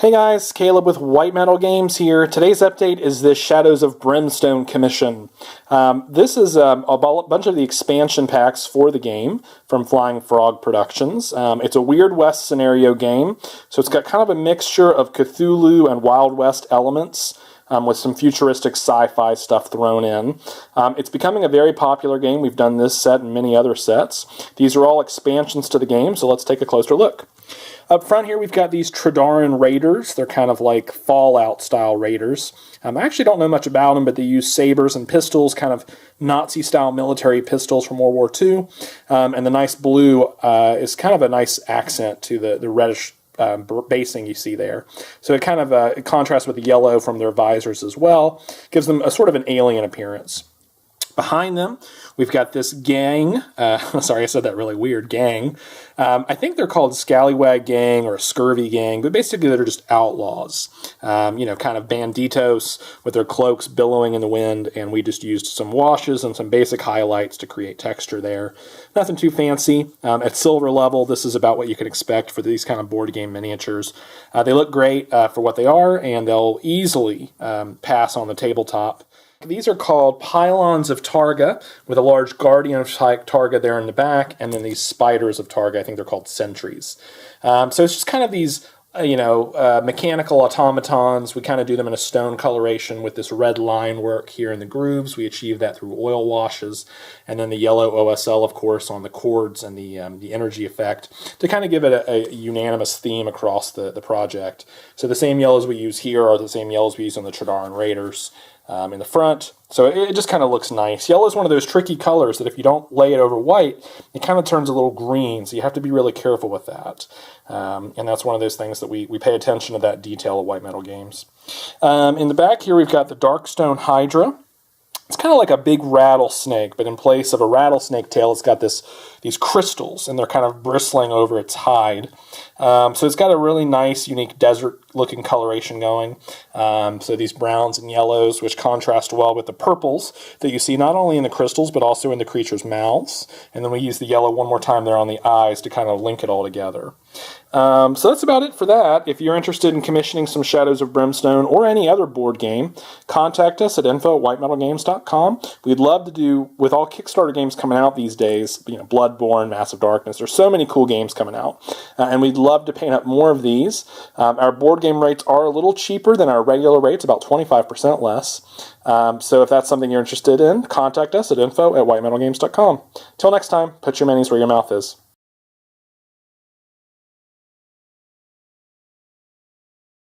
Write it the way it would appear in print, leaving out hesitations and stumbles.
Hey guys, Caleb with White Metal Games here. Today's update is this Shadows of Brimstone commission. This is a bunch of the expansion packs for the game from Flying Frog Productions. It's a Weird West scenario game, so it's got kind of a mixture of Cthulhu and Wild West elements, with some futuristic sci-fi stuff thrown in. It's becoming a very popular game. We've done this set and many other sets. These are all expansions to the game, so let's take a closer look. Up front here, we've got these Tredaran Raiders. They're kind of like Fallout-style raiders. I actually don't know much about them, but they use sabers and pistols, kind of Nazi-style military pistols from World War II. And the nice blue is kind of a nice accent to the reddish basing you see there. So it kind of it contrasts with the yellow from their visors as well. Gives them a sort of an alien appearance. Behind them, we've got this gang. Sorry, I said that really weird, gang. I think they're called Scallywag Gang or Scurvy Gang, but basically they're just outlaws. Kind of banditos with their cloaks billowing in the wind, and we just used some washes and some basic highlights to create texture there. Nothing too fancy. At silver level, this is about what you can expect for these kind of board game miniatures. They look great for what they are, and they'll easily pass on the tabletop. These are called Pylons of Targa, with a large Guardian of Targa there in the back, and then these Spiders of Targa. I think they're called Sentries. So it's just kind of these, mechanical automatons. We kind of do them in a stone coloration with this red line work here in the grooves. We achieve that through oil washes, and then the yellow OSL, of course, on the chords and the energy effect to kind of give it a unanimous theme across the project. So the same yellows we use here are the same yellows we use on the Tredaran Raiders. In the front, so it just kind of looks nice. Yellow is one of those tricky colors that if you don't lay it over white, it kind of turns a little green, so you have to be really careful with that. And that's one of those things that we pay attention to that detail at White Metal Games. In the back here, we've got the Darkstone Hydra. It's kind of like a big rattlesnake, but in place of a rattlesnake tail, it's got these crystals, and they're kind of bristling over its hide. So it's got a really nice, unique desert-looking coloration going. So these browns and yellows, which contrast well with the purples that you see not only in the crystals, but also in the creature's mouths. And then we use the yellow one more time there on the eyes to kind of link it all together. So that's about it for that. If you're interested in commissioning some Shadows of Brimstone or any other board game, contact us at info@whitemetalgames.com. We'd love to do, with all Kickstarter games coming out these days, Bloodborne, Massive Darkness, there's so many cool games coming out, and we'd love to paint up more of these. Our board game rates are a little cheaper than our regular rates, about 25% less. So if that's something you're interested in, contact us at info@whitemetalgames.com. Till next time, put your minis where your mouth is.